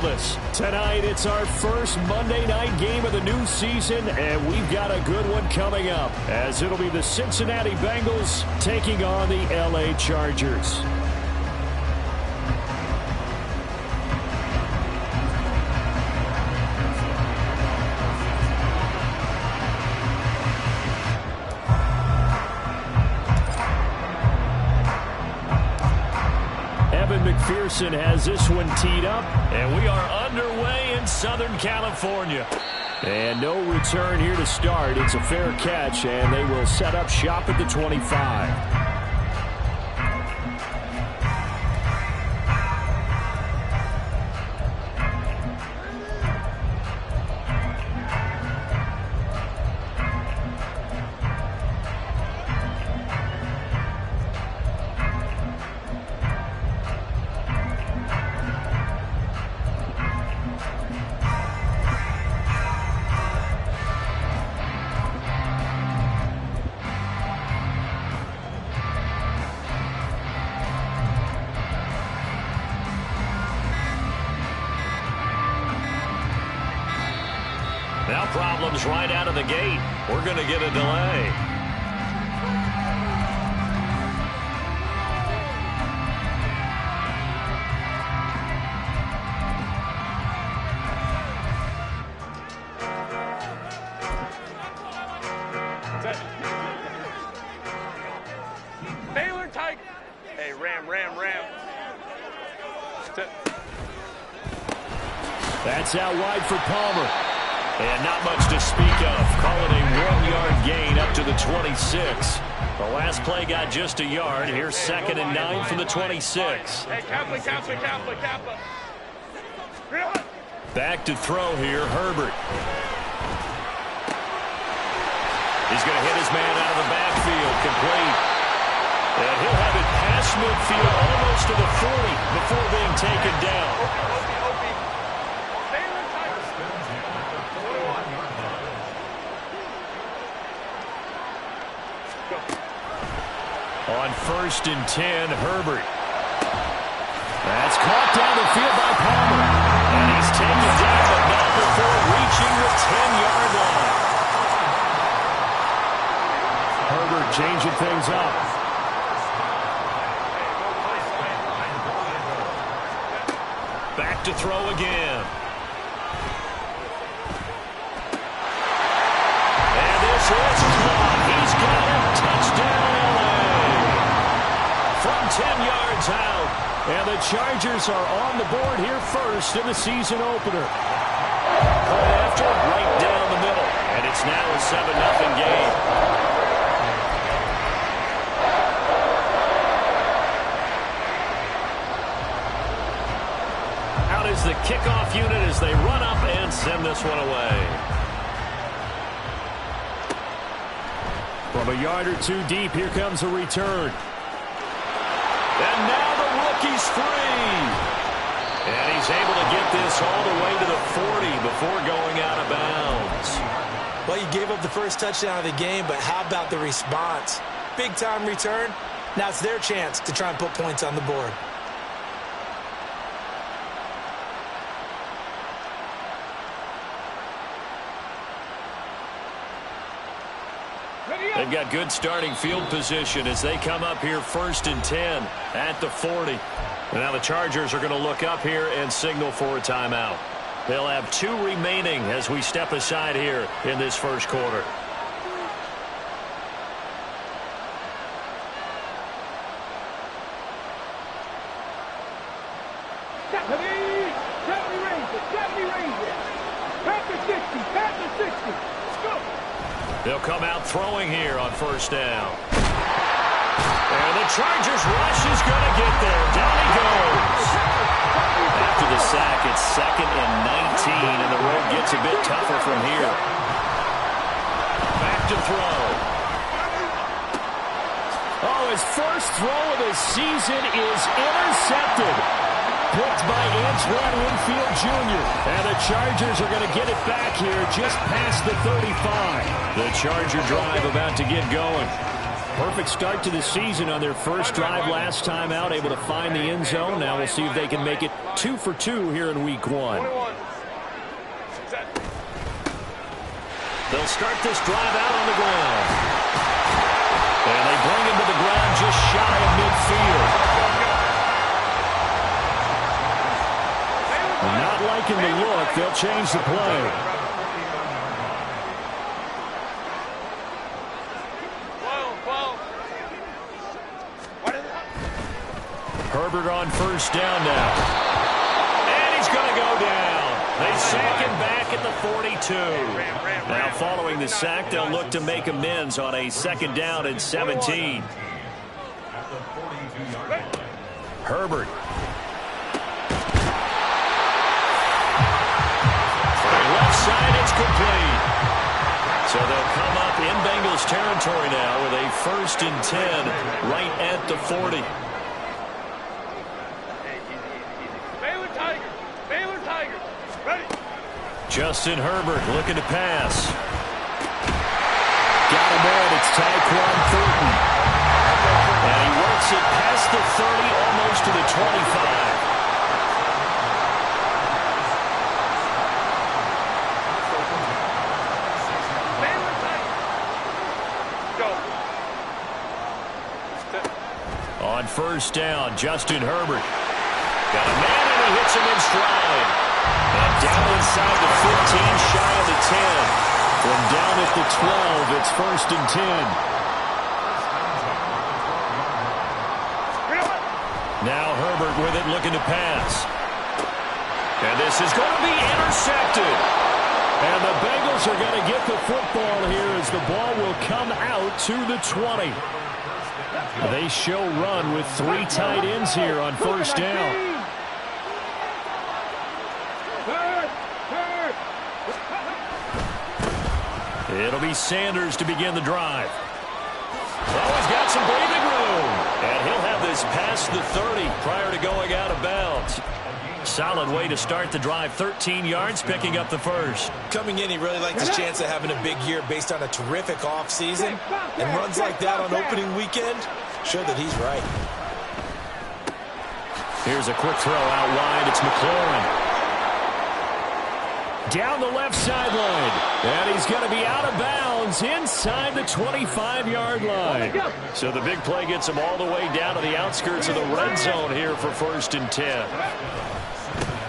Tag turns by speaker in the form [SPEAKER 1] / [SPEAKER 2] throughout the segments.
[SPEAKER 1] Indianapolis. Tonight, it's our first Monday night game of the new season, and we've got a good one coming up, as it'll be the Cincinnati Bengals taking on the LA Chargers. McPherson has this one teed up, and we are underway in Southern California. And no return here to start. It's a fair catch, and they will set up shop at the 25. Now problems right out of the gate. We're going to get a delay.
[SPEAKER 2] Baylor tight. Hey, Ram.
[SPEAKER 1] That's out wide for Palmer. And not much to speak of. Call it a 1-yard gain up to the 26. The last play got just a yard. Here's 2nd and 9 from the 26.
[SPEAKER 2] Hey, Kappa.
[SPEAKER 1] Back to throw here, Herbert. He's going to hit his man out of the backfield, complete. And he'll have it past midfield almost to the 40 before being taken down. On 1st and 10, Herbert. That's caught down the field by Palmer. And he's taken down, but not before reaching the 10-yard line. Herbert changing things up. Back to throw again. And this is caught. He's got a touchdown. From 10 yards out, and the Chargers are on the board here first in the season opener. Play after, right down the middle, and it's now a 7-0 game. Out is the kickoff unit as they run up and send this one away. From a yard or two deep, here comes a return. And now the rookie's free. And he's able to get this all the way to the 40 before going out of bounds.
[SPEAKER 3] Well, you gave up the first touchdown of the game, but how about the response? Big-time return. Now it's their chance to try and put points on the board.
[SPEAKER 1] They've got good starting field position as they come up here 1st and 10 at the 40. And now the Chargers are going to look up here and signal for a timeout. They'll have 2 remaining as we step aside here in this first quarter. They'll come out throwing here on 1st down. And the Chargers rush is going to get there. Down he goes. After the sack, it's 2nd and 19, and the road gets a bit tougher from here. Back to throw. Oh, his first throw of the season is intercepted. Picked by Antoine Winfield Jr. And the Chargers are going to get it back here just past the 35. The Charger drive about to get going. Perfect start to the season on their first drive last time out, able to find the end zone. Now we'll see if they can make it 2 for 2 here in week 1. They'll start this drive out on the ground. And they bring him to the ground just shy of midfield. Not liking the look, they'll change the play. Herbert on first down now. And he's going to go down. They sack him back at the 42. Now following the sack, they'll look to make amends on a second down and 17. Herbert. Left side, it's complete. So they'll come up in Bengals territory now with a 1st and 10 right at the 40. Justin Herbert looking to pass. Got him in. It's Tyquan Thornton. And he works it past the 30, almost to the 25. On first down, Justin Herbert. Got a man and he hits him in stride. And down inside the 15, shy of the 10. From down at the 12, it's 1st and 10. Now Herbert with it, looking to pass. And this is going to be intercepted. And the Bengals are going to get the football here as the ball will come out to the 20. They show run with 3 tight ends here on first down. It'll be Sanders to begin the drive. Oh, he's got some breathing room. And he'll have this past the 30 prior to going out of bounds. Solid way to start the drive. 13 yards, picking up the first.
[SPEAKER 3] Coming in, he really liked his chance of having a big year based on a terrific offseason. And runs like that on opening weekend show that he's right.
[SPEAKER 1] Here's a quick throw out wide. It's McLaurin. Down the left sideline. And he's going to be out of bounds inside the 25-yard line. So the big play gets him all the way down to the outskirts of the red zone here for 1st and 10.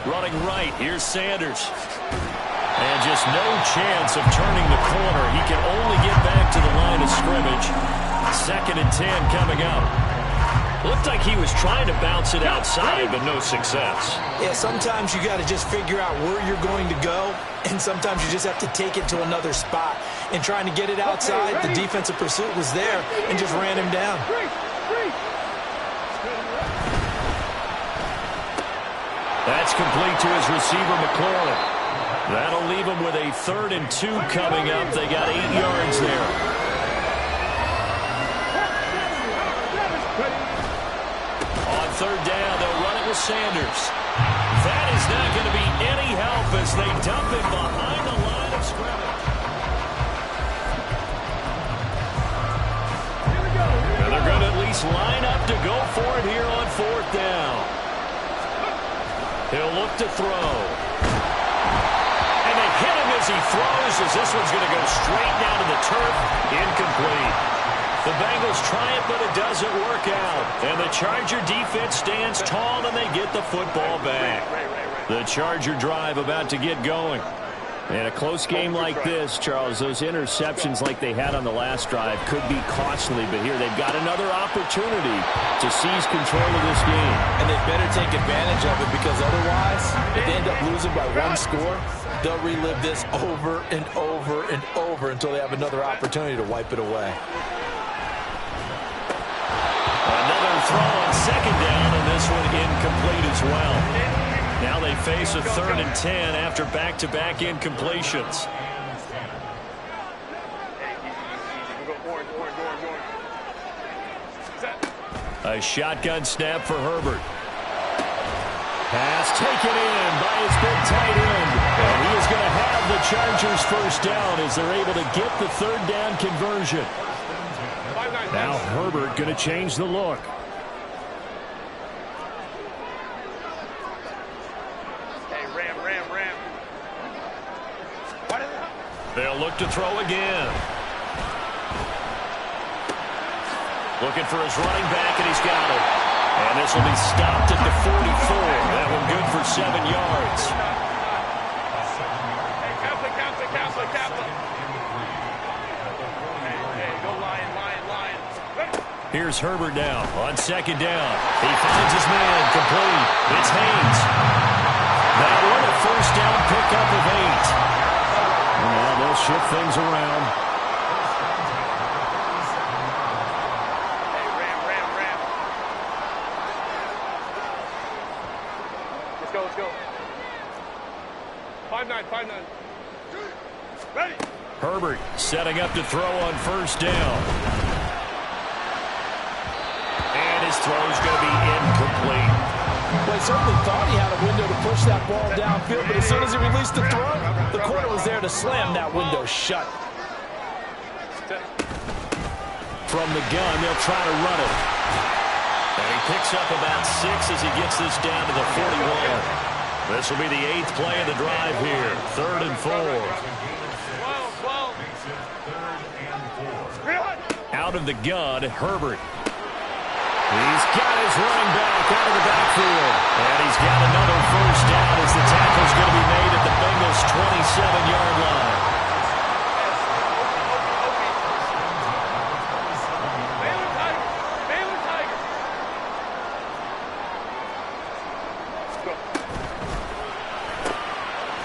[SPEAKER 1] Running right, here's Sanders. And just no chance of turning the corner. He can only get back to the line of scrimmage. 2nd and 10 coming up. Looked like he was trying to bounce it outside, but no success.
[SPEAKER 3] Yeah, sometimes you got to just figure out where you're going to go, and sometimes you just have to take it to another spot. And trying to get it outside, the defensive pursuit was there and just ran him down.
[SPEAKER 1] That's complete to his receiver, McLaurin. That'll leave him with a 3rd and 2 coming up. They got 8 yards there. On 3rd down, they'll run it with Sanders. That is not going to be any help as they dump it behind the line of scrimmage. And they're going to at least line up to go for it here on 4th down. He'll look to throw. And they hit him as he throws, as this one's going to go straight down to the turf. Incomplete. The Bengals try it, but it doesn't work out. And the Charger defense stands tall, and they get the football back. The Charger drive about to get going. And a close game like this, Charles, those interceptions like they had on the last drive could be costly. But here they've got another opportunity to seize control of this game.
[SPEAKER 3] And they better take advantage of it, because otherwise, if they end up losing by 1 score, they'll relive this over and over and over until they have another opportunity to wipe it away.
[SPEAKER 1] Another throw on 2nd down, and this one incomplete as well. Now they face a 3rd and 10 after back-to-back incompletions. A shotgun snap for Herbert. Pass taken in by his big tight end. And he is going to have the Chargers 1st down as they're able to get the 3rd down conversion. Now Herbert going to change the look.
[SPEAKER 2] Hey, Ram.
[SPEAKER 1] They'll look to throw again. Looking for his running back, and he's got it. And this will be stopped at the 44. That one good for 7 yards.
[SPEAKER 2] Hey, Kaplan. Hey, go Lion.
[SPEAKER 1] Here's Herbert now on 2nd down. He finds his man complete. It's Haynes. That one a 1st down pickup of 8. Now they'll shift things around.
[SPEAKER 2] Hey, Ram. Let's go. 5-9. Ready.
[SPEAKER 1] Herbert setting up to throw on 1st down. And his throw's going to be incomplete.
[SPEAKER 3] Well, he certainly thought he had a window to push that ball downfield, but as soon as he released the throw, the corner was there to slam that window shut.
[SPEAKER 1] From the gun, they'll try to run it. And he picks up about 6 as he gets this down to the 41. This will be the 8th play of the drive here. 3rd and 4. Out of the gun, Herbert. He's got his running back out of the backfield. And he's got another 1st down as the tackle's going to be made at the Bengals' 27-yard line.
[SPEAKER 2] Baylor Tiger.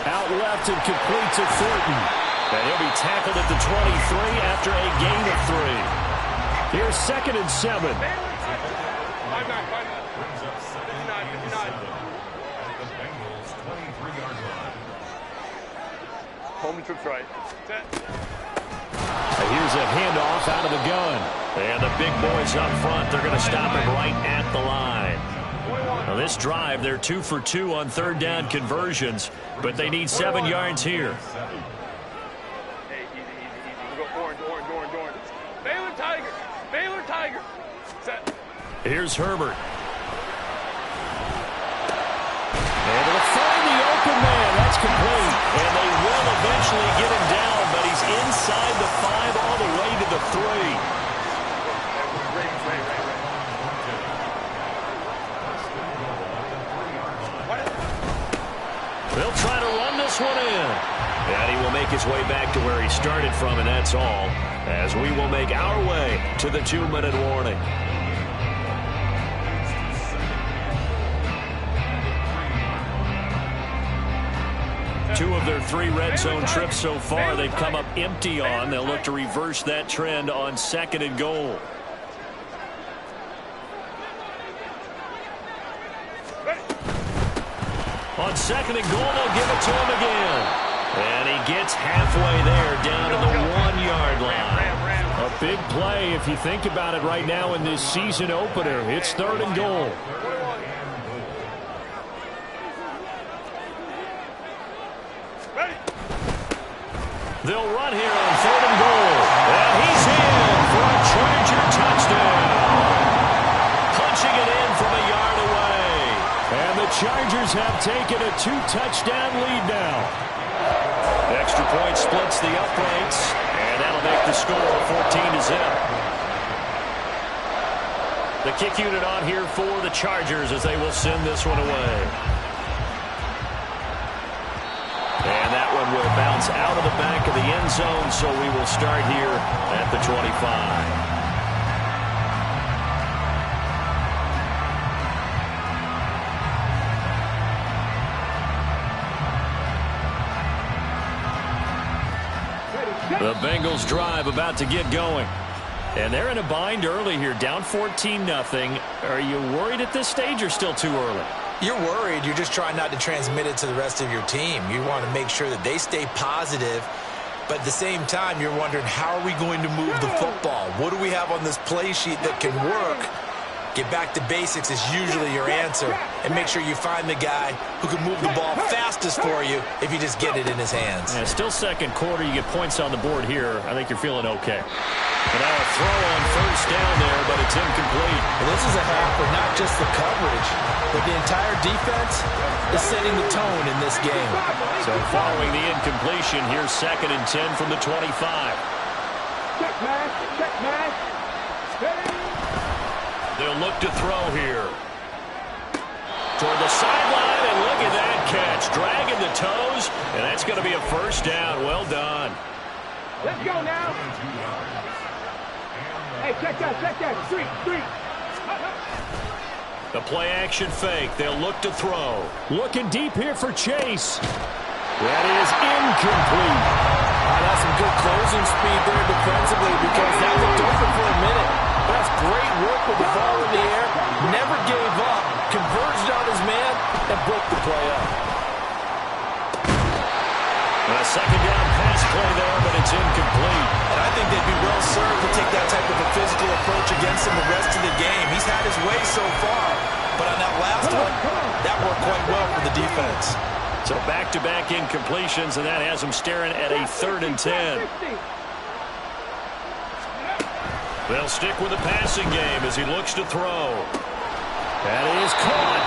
[SPEAKER 1] Out left and complete to Thornton. And he'll be tackled at the 23 after a gain of 3. Here's 2nd and 7.
[SPEAKER 2] 5-9. 59. Home trips right.
[SPEAKER 1] Here's a handoff out of the gun. And the big boys up front, they're going to stop him right at the line. Now this drive, they're 2 for 2 on 3rd down conversions, but they need 7 yards here.
[SPEAKER 2] Hey, easy. We go orange. Baylor Tiger. Set.
[SPEAKER 1] Here's Herbert. Able to find the open man. That's complete. And they will eventually get him down, but he's inside the 5 all the way to the 3. They'll try to run this one in. And he will make his way back to where he started from, and that's all, as we will make our way to the 2-minute warning. Two of their 3 red zone trips so far they've come up empty on. They'll look to reverse that trend on 2nd and goal. On 2nd and goal, they'll give it to him again. And he gets halfway there down to the 1-yard line. A big play if you think about it right now in this season opener. It's 3rd and goal. They'll run here on 3rd and goal. And he's in for a Charger touchdown. Punching it in from a yard away. And the Chargers have taken a 2-touchdown lead now. Extra point splits the uprights, and that'll make the score 14-0. The kick unit on here for the Chargers as they will send this one away. And that one will bounce out of the back of the end zone, so we will start here at the 25. The Bengals drive about to get going. And they're in a bind early here, down 14-0. Are you worried at this stage or still too early?
[SPEAKER 3] You're worried. You're just trying not to transmit it to the rest of your team. You want to make sure that they stay positive, but at the same time, you're wondering, how are we going to move the football? What do we have on this play sheet that can work? Get back to basics is usually your answer, and make sure you find the guy who can move the ball fastest for you if you just get it in his hands.
[SPEAKER 1] Yeah, still second quarter. You get points on the board here. I think you're feeling okay. And now a throw on first down there, but it's incomplete.
[SPEAKER 3] Well, this is a half where not just the coverage, but the entire defense is setting the tone in this game.
[SPEAKER 1] So following the incompletion, here's 2nd and 10 from the 25.
[SPEAKER 2] Check, man. Check, man.
[SPEAKER 1] They'll look to throw here. Toward the sideline, and look at that catch. Dragging the toes, and that's going to be a first down. Well done.
[SPEAKER 2] Let's go now. Hey, check that. Street.
[SPEAKER 1] The play action fake. They'll look to throw. Looking deep here for Chase. That is incomplete.
[SPEAKER 3] That's some good closing speed there defensively because that looked open for a minute. That's great work with the ball in the air. Never gave up. Converged on his man and broke the play up.
[SPEAKER 1] A second down pass play there, but it's incomplete.
[SPEAKER 3] And I think they'd be well served to take that type of a physical approach against him the rest of the game. He's had his way so far, but on that last one, that worked quite well for the defense.
[SPEAKER 1] So back-to-back incompletions, and that has him staring at a 3rd and 10. They'll stick with the passing game as he looks to throw. That is caught.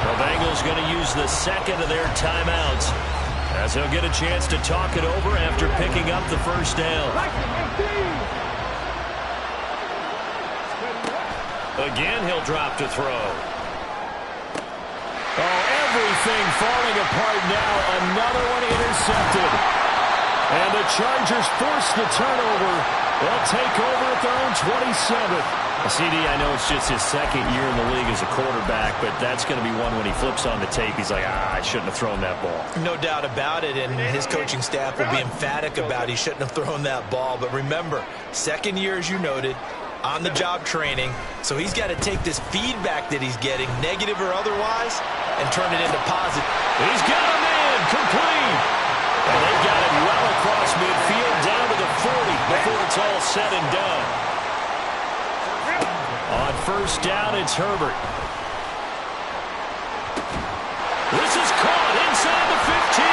[SPEAKER 1] The Bengals going to use the second of their timeouts, as he'll get a chance to talk it over after picking up the first down. Again, he'll drop to throw. Oh, everything falling apart now. Another one intercepted. And the Chargers force the turnover. They'll take over at their own 27. CD, I know it's just his 2nd year in the league as a quarterback, but that's going to be one when he flips on the tape. He's like, I shouldn't have thrown that ball.
[SPEAKER 3] No doubt about it, and his coaching staff will be emphatic about he shouldn't have thrown that ball. But remember, 2nd year, as you noted, on-the-job training, so he's got to take this feedback that he's getting, negative or otherwise, and turn it into positive.
[SPEAKER 1] He's got him in, complete. And they've got it well across midfield, down to the 40 before it's all said and done. On first down, it's Herbert. This is caught inside the 15.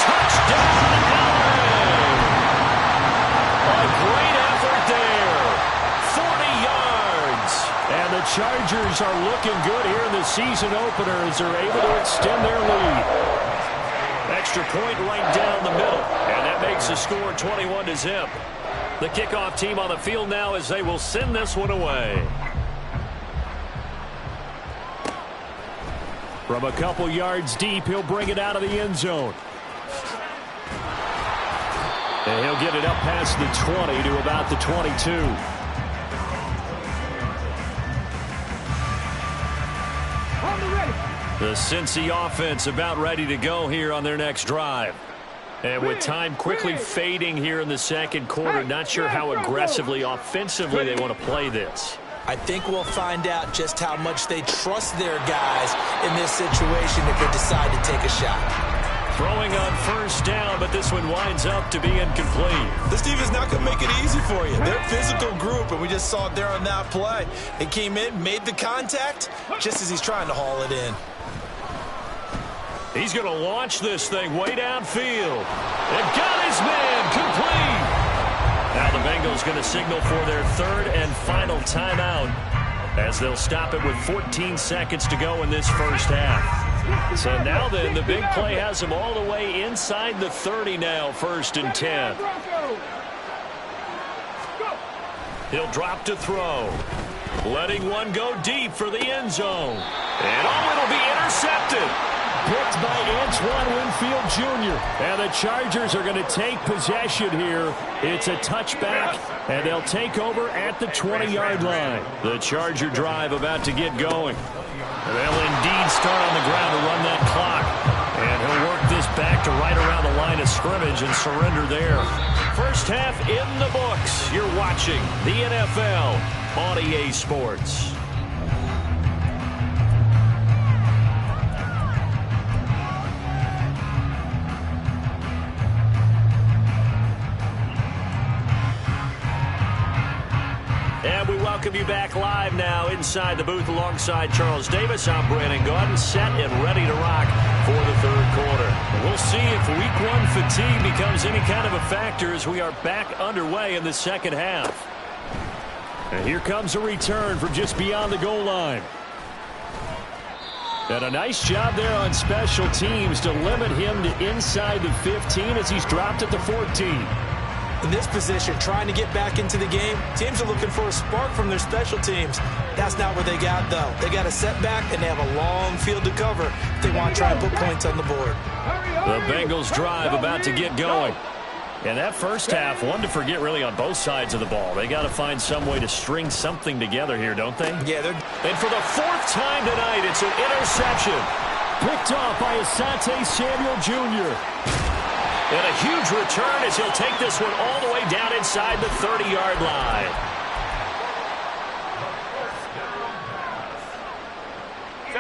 [SPEAKER 1] Touchdown, Allen. A great effort there. 40 yards. And the Chargers are looking good here in the season opener as they're able to extend their lead. Extra point right down the middle. And that makes the score 21-0. The kickoff team on the field now as they will send this one away. From a couple yards deep, he'll bring it out of the end zone. And he'll get it up past the 20 to about the 22. The Cincy offense about ready to go here on their next drive. And with time quickly fading here in the second quarter, not sure how aggressively, offensively they want to play this.
[SPEAKER 3] I think we'll find out just how much they trust their guys in this situation if they decide to take a shot.
[SPEAKER 1] Throwing on first down, but this one winds up to be incomplete.
[SPEAKER 3] This defense is not going to make it easy for you. They're a physical group, and we just saw it there on that play. They came in, made the contact, just as he's trying to haul it in.
[SPEAKER 1] He's going to launch this thing way downfield. And got his man complete. Now the Bengals going to signal for their 3rd and final timeout as they'll stop it with 14 seconds to go in this first half. So now then, the big play has him all the way inside the 30 now, 1st and 10. He'll drop to throw. Letting one go deep for the end zone. And it'll be intercepted. Picked by Antoine Winfield Jr. And the Chargers are going to take possession here. It's a touchback, and they'll take over at the 20-yard line. The Charger drive about to get going. They'll indeed start on the ground to run that clock. And he'll work this back to right around the line of scrimmage and surrender there. First half in the books. You're watching the NFL on EA Sports. welcome you back live now inside the booth alongside Charles Davis. I'm Brandon Gaudin, set and ready to rock for the third quarter. We'll see if week one fatigue becomes any kind of a factor as we are back underway in the second half. And here comes a return from just beyond the goal line. And a nice job there on special teams to limit him to inside the 15 as he's dropped at the 14.
[SPEAKER 3] In this position, trying to get back into the game, teams are looking for a spark from their special teams. That's not what they got, though. They got a setback, and they have a long field to cover if they want to try and put points on the board.
[SPEAKER 1] The Bengals drive about to get going. And that first half, one to forget really on both sides of the ball. They got to find some way to string something together here, don't they?
[SPEAKER 3] Yeah,
[SPEAKER 1] And for the fourth time tonight, it's an interception. Picked off by Asante Samuel Jr. And a huge return as he'll take this one all the way down inside the 30-yard line.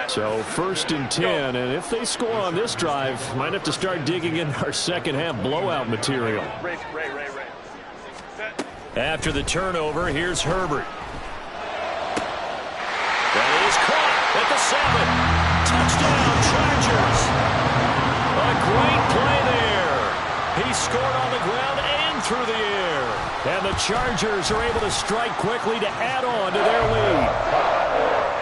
[SPEAKER 1] So first and 10, and if they score on this drive, might have to start digging in our second half blowout material. After the turnover, here's Herbert. That is caught at the 7. Touchdown, Chargers. A great play there. He scored on the ground and through the air. And the Chargers are able to strike quickly to add on to their lead.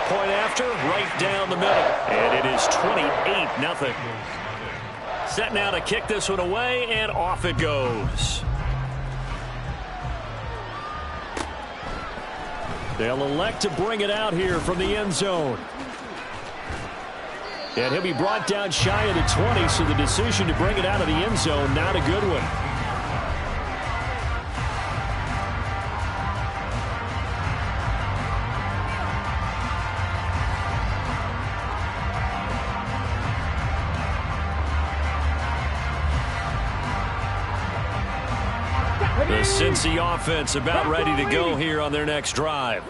[SPEAKER 1] Point after, right down the middle. And it is 28-0. Set now to kick this one away, and off it goes. They'll elect to bring it out here from the end zone. And he'll be brought down shy of the 20, so the decision to bring it out of the end zone, not a good one. The Cincy offense about ready to go here on their next drive.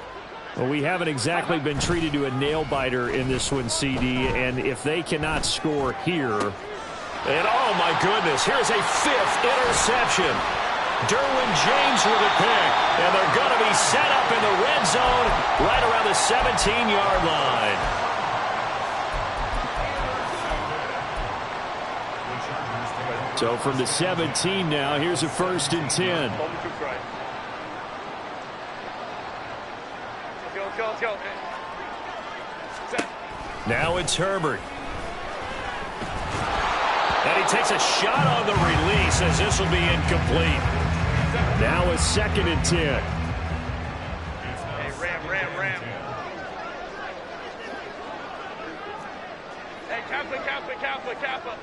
[SPEAKER 1] Well, we haven't exactly been treated to a nail-biter in this one, CD, and if they cannot score here... And, oh, my goodness, here's a fifth interception. Derwin James with a pick, and they're going to be set up in the red zone right around the 17-yard line. So from the 17 now, here's a first and 10.
[SPEAKER 2] Let's go.
[SPEAKER 1] Now it's Herbert. And he takes a shot on the release as this will be incomplete. Now a second and 10.
[SPEAKER 2] Hey, ram. Hey, Kappa.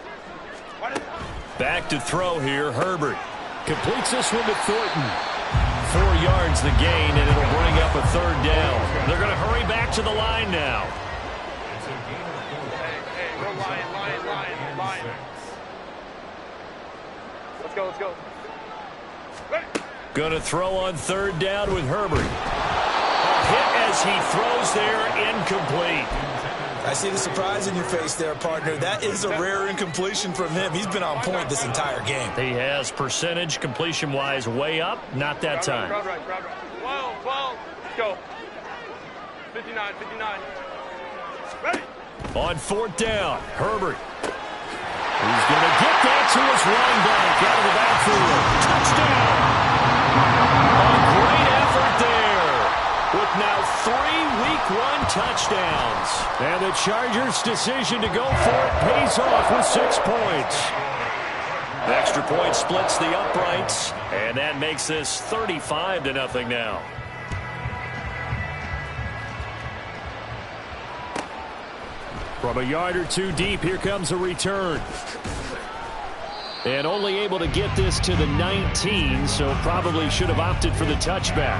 [SPEAKER 1] Back to throw here, Herbert. Completes this one to Thornton. 4 yards the gain, and it'll bring up a third down. They're going to hurry back to the line now.
[SPEAKER 2] Hey, we're line. Let's go. Ready.
[SPEAKER 1] Going to throw on third down with Herbert. A hit as he throws there, incomplete.
[SPEAKER 3] I see the surprise in your face there, partner. That is a rare incompletion from him. He's been on point this entire game.
[SPEAKER 1] He has percentage completion-wise way up. Not that time.
[SPEAKER 2] Crowd right. 12. Let's go. 59. Ready.
[SPEAKER 1] On fourth down, Herbert. He's going to get that to his running back out of the backfield. Touchdown! A great effort there with now 3 Week 1 touchdowns. And the Chargers' decision to go for it pays off with 6 points. The extra point splits the uprights, and that makes this 35-0 now. From a yard or two deep, here comes a return. And only able to get this to the 19, so probably should have opted for the touchback.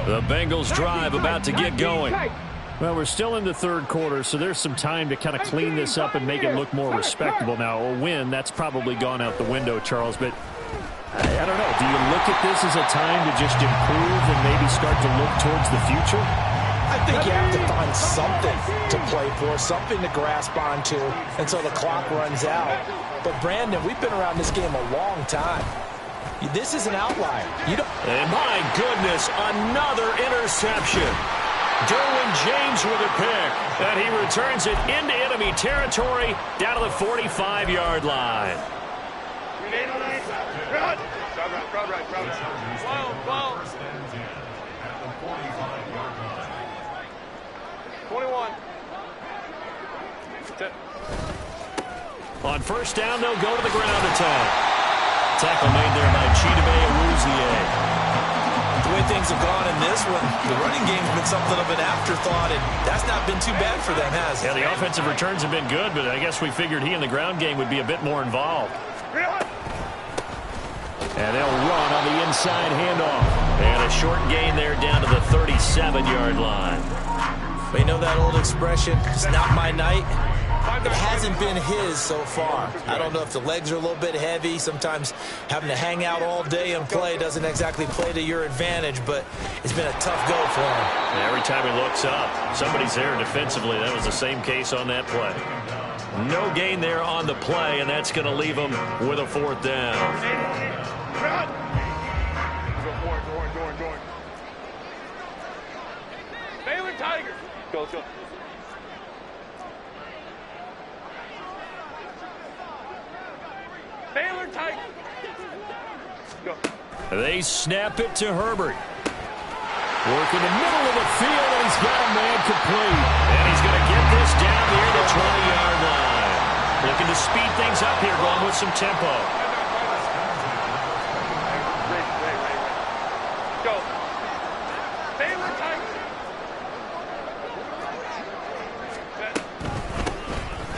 [SPEAKER 1] The Bengals drive about to get going. Well, we're still in the third quarter, so there's some time to kind of clean this up and make it look more respectable. Now, a win, that's probably gone out the window, Charles, but I don't know. Do you look at this as a time to just improve and maybe start to look towards the future?
[SPEAKER 3] I think you have to find something to play for, something to grasp onto until the clock runs out. But, Brandon, we've been around this game a long time. This is an outlier.
[SPEAKER 1] And my goodness, another interception. Derwin James with a pick, and he returns it into enemy territory down to the 45-yard line. On first down, they'll go to the ground attack. Tackle made there by Chidobe Awuzie.
[SPEAKER 3] The way things have gone in this one, the running game's been something of an afterthought, and that's not been too bad for them, has it?
[SPEAKER 1] Yeah, the offensive returns have been good, but I guess we figured he in the ground game would be a bit more involved. And they'll run on the inside handoff. And a short gain there down to the 37-yard line.
[SPEAKER 3] We know that old expression, it's not my night. It hasn't been his so far. I don't know if the legs are a little bit heavy. Sometimes having to hang out all day and play doesn't exactly play to your advantage, but it's been a tough go for him.
[SPEAKER 1] And every time he looks up, somebody's there defensively. That was the same case on that play. No gain there on the play, and that's going to leave him with a fourth down.
[SPEAKER 2] Baylor Tigers. Go. Baylor Tigers. Go.
[SPEAKER 1] They snap it to Herbert. Working the middle of the field, and he's got a man complete. And he's going to get this down near the 20-yard line. Looking to speed things up here, going with some tempo.
[SPEAKER 2] Go. Baylor Tigers.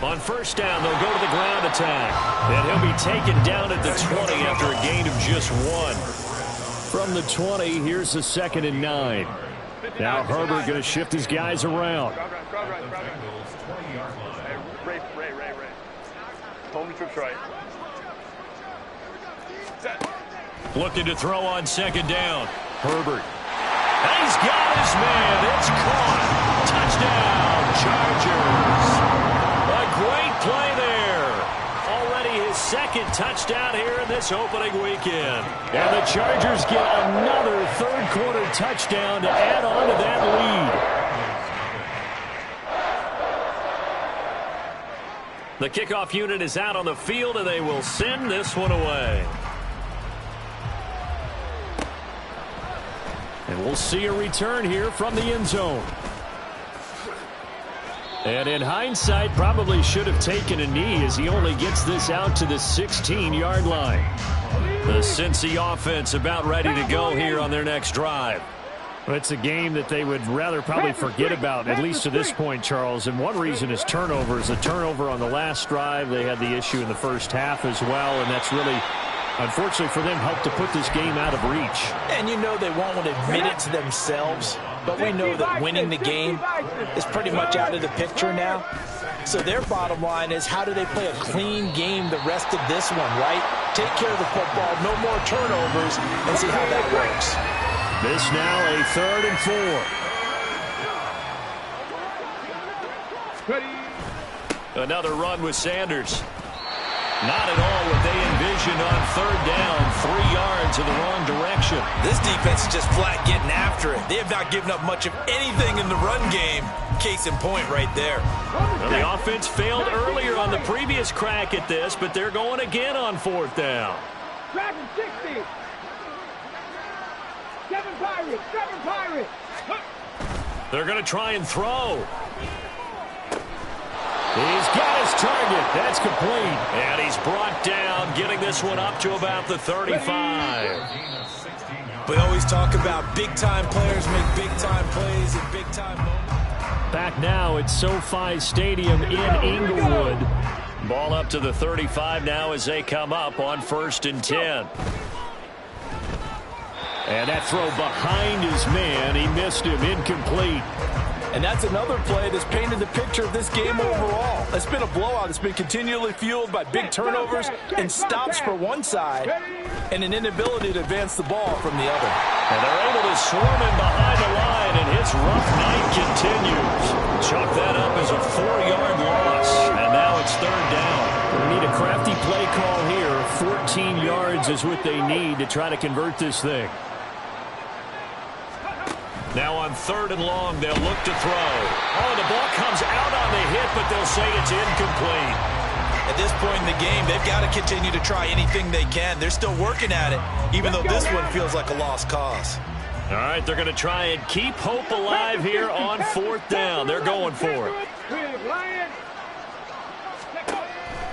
[SPEAKER 1] On first down, they'll go to the ground attack. And he'll be taken down at the 20 after a gain of just one. From the 20, here's the 2nd and 9. Now Herbert going to shift his guys around.
[SPEAKER 2] Ray. Home trips right. Set.
[SPEAKER 1] Looking to throw on 2nd down. Herbert. And he's got his man. It's caught. Touchdown, Chargers. A great play there. Already his 2nd touchdown here in this opening weekend. And the Chargers get another third-quarter touchdown to add on to that lead. The kickoff unit is out on the field, and they will send this one away. And we'll see a return here from the end zone. And in hindsight, probably should have taken a knee as he only gets this out to the 16-yard line. The Cincy offense about ready to go here on their next drive. Well, it's a game that they would rather probably forget about, at least to this point, Charles. And one reason is turnovers. A turnover on the last drive. They had the issue in the first half as well, and that's really, unfortunately for them, helped to put this game out of reach.
[SPEAKER 3] And you know they won't admit it to themselves, but we know that winning the game is pretty much out of the picture now. So their bottom line is, how do they play a clean game the rest of this one, right? Take care of the football, no more turnovers, and see how that works.
[SPEAKER 1] This now a 3rd and 4. Another run with Sanders. Not at all what they envisioned on 3rd down. 3 yards in the wrong direction.
[SPEAKER 3] This defense is just flat getting after it. They have not given up much of anything in the run game. Case in point right there.
[SPEAKER 1] Well, the offense failed earlier on the previous crack at this, but they're going again on 4th down.
[SPEAKER 4] Dragon 60. 7 Pirates.
[SPEAKER 1] They're going to try and throw. He's got his target. That's complete. And he's brought down, getting this one up to about the 35.
[SPEAKER 3] We always talk about big-time players make big-time plays in big-time moments.
[SPEAKER 1] Back now at SoFi Stadium in Inglewood. Ball up to the 35 now as they come up on 1st and 10. And that throw behind his man. He missed him. Incomplete.
[SPEAKER 3] And that's another play that's painted the picture of this game overall. It's been a blowout. It's been continually fueled by big turnovers and stops for one side and an inability to advance the ball from the other.
[SPEAKER 1] And they're able to swarm him behind the line, and His rough night continues. Chalk that up as a 4-yard loss, and now it's third down.
[SPEAKER 5] They need a crafty play call here. 14 yards is what they need to try to convert this thing.
[SPEAKER 1] Now on third and long, they'll look to throw. Oh, the ball comes out on the hit, but they'll say it's incomplete.
[SPEAKER 3] At this point in the game, they've got to continue to try anything they can. They're still working at it, even though this one feels like a lost cause.
[SPEAKER 1] All right, they're going to try and keep hope alive here on fourth down. They're going for it.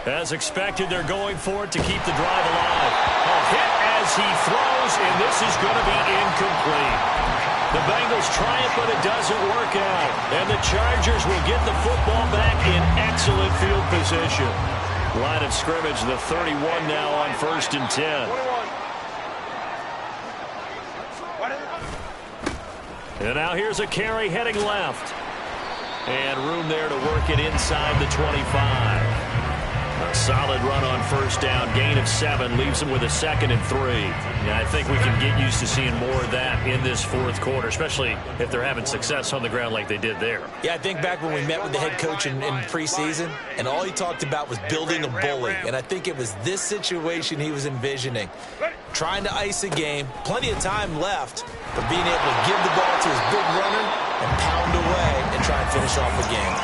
[SPEAKER 1] As expected, they're going for it to keep the drive alive. A hit as he throws, and this is going to be incomplete. The Bengals try it, but it doesn't work out. And the Chargers will get the football back in excellent field position. Line of scrimmage, the 31 now on 1st and 10. And now here's a carry heading left. And room there to work it inside the 25. A solid run on first down. Gain of 7 leaves them with a 2nd and 3. Yeah, I think we can get used to seeing more of that in this fourth quarter, especially if they're having success on the ground like they did there.
[SPEAKER 3] Yeah, I think back when we met with the head coach in preseason, and all he talked about was building a bully. And I think it was this situation he was envisioning. Trying to ice a game, plenty of time left, but being able to give the ball to his big runner and pound away and try and finish off the game.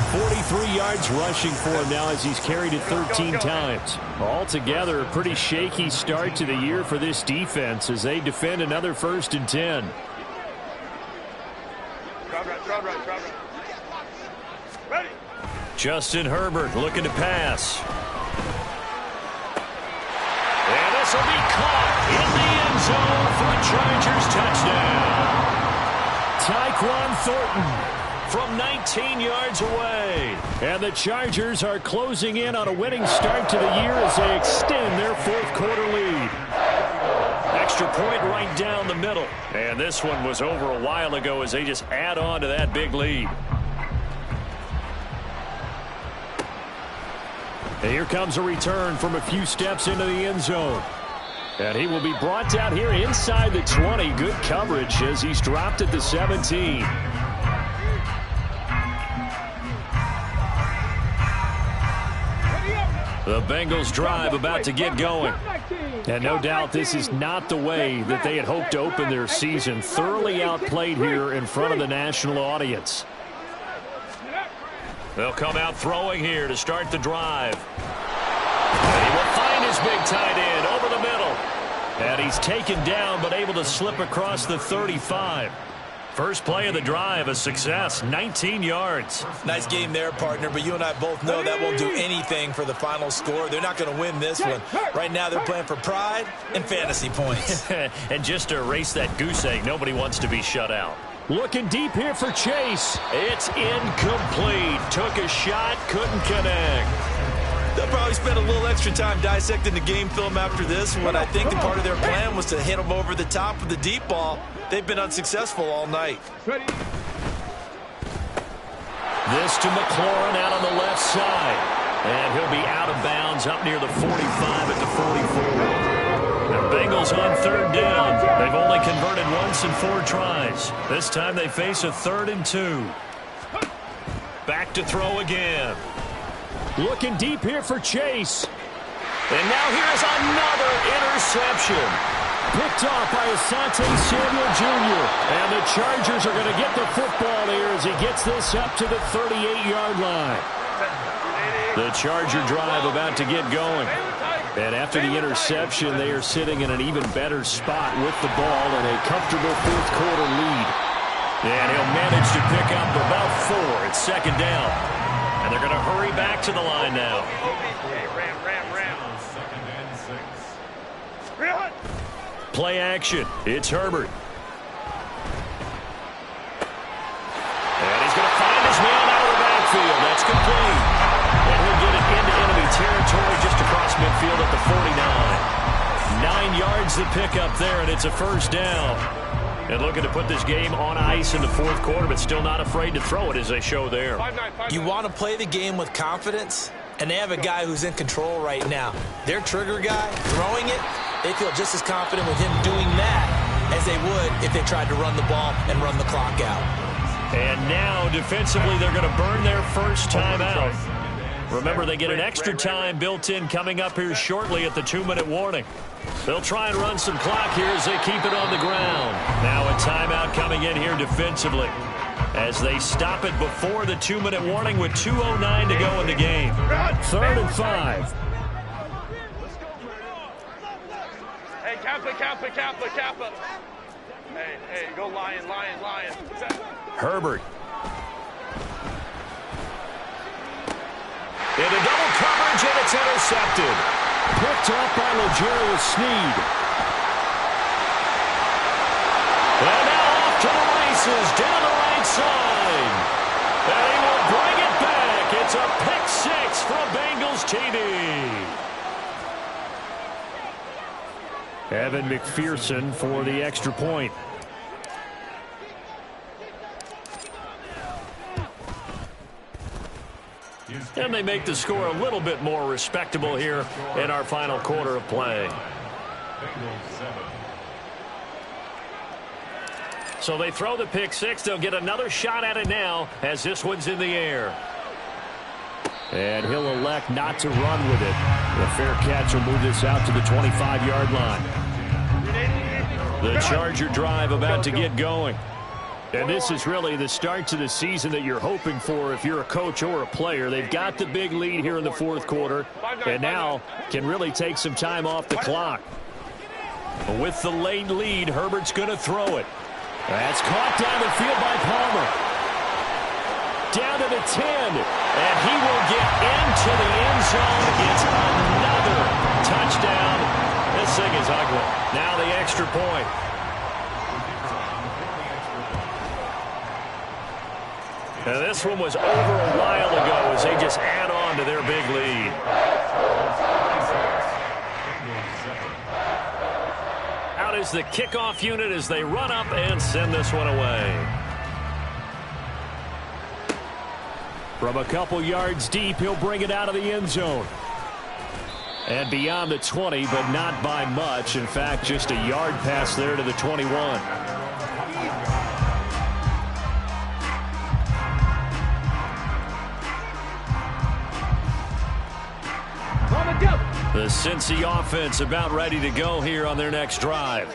[SPEAKER 5] 43 yards rushing for him now as he's carried it 13 times. Altogether, a pretty shaky start to the year for this defense as they defend another 1st and 10.
[SPEAKER 2] Ready.
[SPEAKER 1] Justin Herbert looking to pass. And this will be caught in the end zone for a Chargers touchdown.
[SPEAKER 5] Tyquan Thornton
[SPEAKER 1] from 19 yards away.
[SPEAKER 5] And the Chargers are closing in on a winning start to the year as they extend their fourth quarter lead.
[SPEAKER 1] Extra point right down the middle. And this one was over a while ago as they just add on to that big lead.
[SPEAKER 5] And here comes a return from a few steps into the end zone. And he will be brought down here inside the 20. Good coverage as he's dropped at the 17.
[SPEAKER 1] The Bengals drive about to get going.
[SPEAKER 5] And no doubt this is not the way that they had hoped to open their season. Thoroughly outplayed here in front of the national audience.
[SPEAKER 1] They'll come out throwing here to start the drive. And he will find his big tight end over the middle. And he's taken down but able to slip across the 35. First play of the drive, a success, 19 yards.
[SPEAKER 3] Nice game there, partner, but you and I both know that won't do anything for the final score. They're not going to win this one. Right now they're playing for pride and fantasy points.
[SPEAKER 1] And just to erase that goose egg, nobody wants to be shut out.
[SPEAKER 5] Looking deep here for Chase.
[SPEAKER 1] It's incomplete. Took a shot, couldn't connect.
[SPEAKER 3] They'll probably spend a little extra time dissecting the game film after this one. I think that part of their plan was to hit them over the top with the deep ball. They've been unsuccessful all night.
[SPEAKER 1] This to McLaurin out on the left side. And he'll be out of bounds up near the 45 at the 44. The Bengals on third down. They've only converted once in 4 tries. This time they face a 3rd and 2. Back to throw again.
[SPEAKER 5] Looking deep here for Chase.
[SPEAKER 1] And now here's another interception.
[SPEAKER 5] Picked off by Asante Samuel Jr. And the Chargers are going to get the football here as he gets this up to the 38-yard line. The Charger drive about to get going. And after the interception, they are sitting in an even better spot with the ball and a comfortable fourth quarter lead.
[SPEAKER 1] And he'll manage to pick up about 4. It's 2nd down. And they're going to hurry back to the line now. Play action. It's Herbert. And he's going to find his man out of the backfield. That's complete. And he'll get it into enemy territory just across midfield at the 49. 9 yards the pickup there, and it's a 1st down. And looking to put this game on ice in the fourth quarter, but still not afraid to throw it as they show there.
[SPEAKER 3] You want to play the game with confidence, and they have a guy who's in control right now. Their trigger guy, throwing it, they feel just as confident with him doing that as they would if they tried to run the ball and run the clock out.
[SPEAKER 1] And now, defensively, they're going to burn their first timeout. Remember, they get an extra time built in coming up here shortly at the 2-minute warning. They'll try and run some clock here as they keep it on the ground. Now a timeout coming in here defensively as they stop it before the 2-minute warning with 2:09 to go in the game.
[SPEAKER 5] 3rd and 5.
[SPEAKER 2] Hey, Kappa. Hey, go Lion.
[SPEAKER 1] Herbert. Into double coverage, and it's intercepted.
[SPEAKER 5] Picked up by L'Jarius Sneed.
[SPEAKER 1] And now off to the races, down the right side. And he will bring it back. It's a pick six from Bengals TV.
[SPEAKER 5] Evan McPherson for the extra point.
[SPEAKER 1] And they make the score a little bit more respectable here in our final quarter of play. So they throw the pick six. They'll get another shot at it now as this one's in the air.
[SPEAKER 5] And he'll elect not to run with it. The fair catch will move this out to the 25-yard line.
[SPEAKER 1] The Charger drive about to get going.
[SPEAKER 5] And this is really the start to the season that you're hoping for if you're a coach or a player. They've got the big lead here in the fourth quarter and now can really take some time off the clock.
[SPEAKER 1] With the late lead, Herbert's going to throw it.
[SPEAKER 5] That's caught down the field by Palmer. Down to the 10. And he will get into the end zone. It's another touchdown.
[SPEAKER 1] This thing is ugly. Now the extra point. Now this one was over a while ago as they just add on to their big lead. Out is the kickoff unit as they run up and send this one away.
[SPEAKER 5] From a couple yards deep, he'll bring it out of the end zone. And beyond the 20, but not by much. In fact, just a yard pass there to the 21. The Cincy offense about ready to go here on their next drive.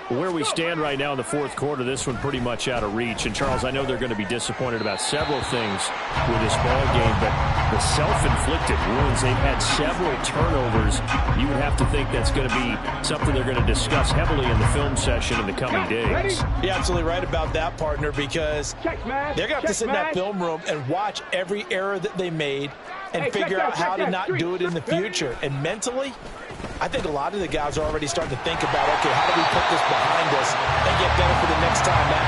[SPEAKER 5] Where we stand right now in the fourth quarter, this one pretty much out of reach. And, Charles, I know they're going to be disappointed about several things with this ball game, but the self-inflicted wounds, they've had several turnovers. You would have to think that's going to be something they're going to discuss heavily in the film session in the coming days.
[SPEAKER 3] You're absolutely right about that, partner, because they're going to have to sit in that film room and watch every error that they made and figure out how to not do it in the future. And mentally, I think a lot of the guys are already starting to think about, okay, how do we put this behind us and get better for the next time out?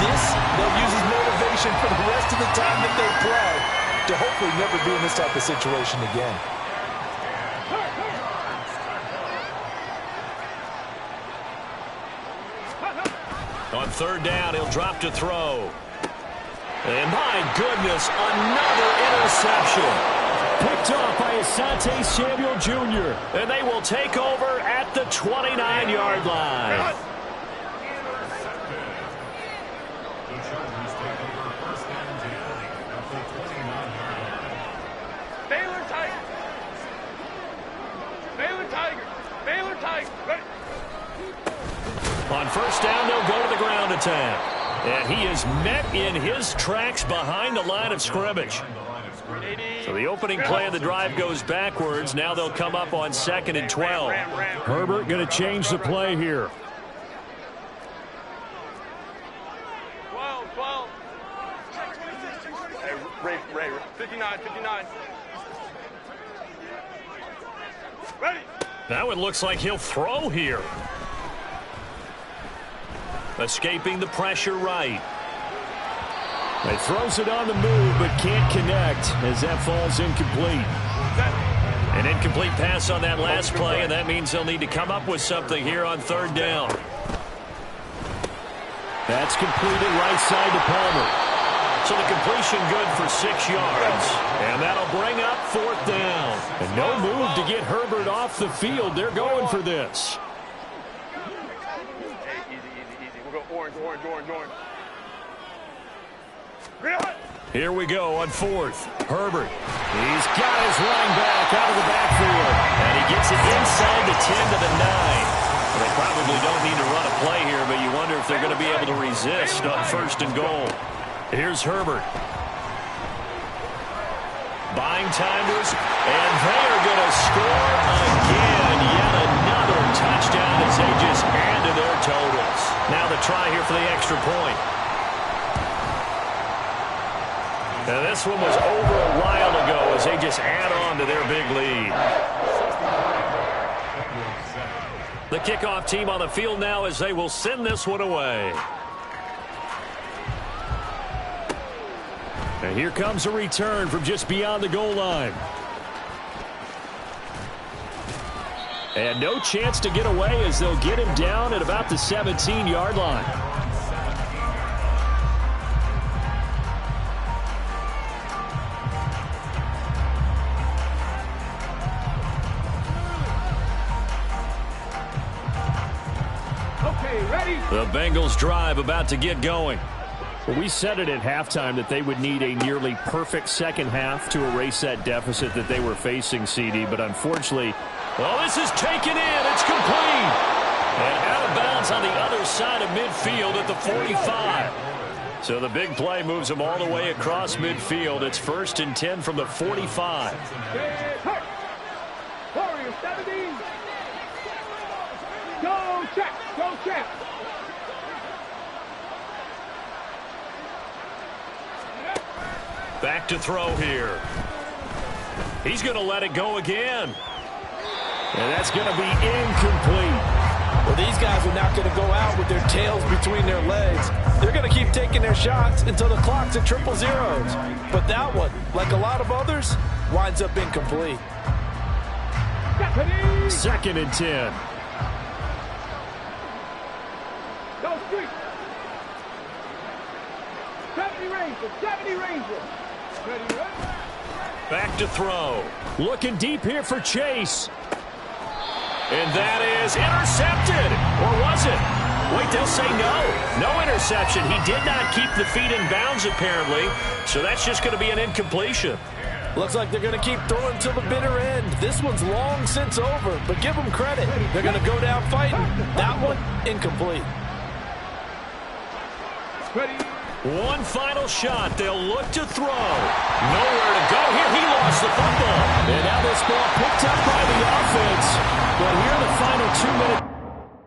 [SPEAKER 3] This, they'll use as motivation for the rest of the time that they play to hopefully never be in this type of situation again.
[SPEAKER 1] On third down, he'll drop to throw. And my goodness, another interception.
[SPEAKER 5] Picked off by Asante Samuel Jr.
[SPEAKER 1] And they will take over at the 29-yard line.
[SPEAKER 2] Baylor Tigers. Ready.
[SPEAKER 1] On first down, they'll go to the ground attack. And he is met in his tracks behind the line of scrimmage. So the opening play of the drive goes backwards. Now they'll come up on 2nd and 12.
[SPEAKER 5] Herbert going to change the play here.
[SPEAKER 2] 12. Hey, Ray, 59. Ready.
[SPEAKER 1] Now it looks like he'll throw here. Escaping the pressure right.
[SPEAKER 5] He throws it on the move, but can't connect as that falls incomplete.
[SPEAKER 1] An incomplete pass on that last play, and that means they'll need to come up with something here on third down.
[SPEAKER 5] That's completed right side to Palmer.
[SPEAKER 1] So the completion good for 6 yards. And that'll bring up fourth down.
[SPEAKER 5] And no move to get Herbert off the field. They're going for this.
[SPEAKER 2] Hey, easy. Orange.
[SPEAKER 5] Here we go on fourth. Herbert. He's got his running back out of the backfield. And he gets it inside the 10 to the 9. Well, they probably don't need to run a play here, but you wonder if they're going to be able to resist on first and goal. Here's Herbert. Buying time to us, and they are going to score again. Yet another touchdown as they just add to their totals. Now the try here for the extra point. Now this one was over a while ago as they just add on to their big lead. The kickoff team on the field now as they will send this one away. And here comes a return from just beyond the goal line. And no chance to get away as they'll get him down at about the 17-yard line.
[SPEAKER 4] Okay, ready?
[SPEAKER 5] The Bengals drive about to get going. Well, we said it at halftime that they would need a nearly perfect second half to erase that deficit that they were facing, CD. But unfortunately, well, this is taken in. It's complete. And out of bounds on the other side of midfield at the 45. So the big play moves them all the way across midfield. It's 1st and 10 from the 45.
[SPEAKER 4] Warrior 70. Go check.
[SPEAKER 5] Back to throw here. He's going to let it go again. And that's going to be incomplete.
[SPEAKER 3] Well, these guys are not going to go out with their tails between their legs. They're going to keep taking their shots until the clock's at 000. But that one, like a lot of others, winds up incomplete.
[SPEAKER 5] 2nd and 10.
[SPEAKER 4] Go street. 70 Ranger. Ready.
[SPEAKER 5] Back to throw. Looking deep here for Chase. And that is intercepted. Or was it? Wait, they'll say no. No interception. He did not keep the feet in bounds, apparently. So that's just going to be an incompletion.
[SPEAKER 3] Looks like they're going to keep throwing till the bitter end. This one's long since over, but give them credit. They're going to go down fighting. That one, incomplete.
[SPEAKER 4] Ready.
[SPEAKER 5] One final shot. They'll look to throw. Nowhere to go here. He lost the football. And now this ball picked up by the offense. But here in the final 2 minutes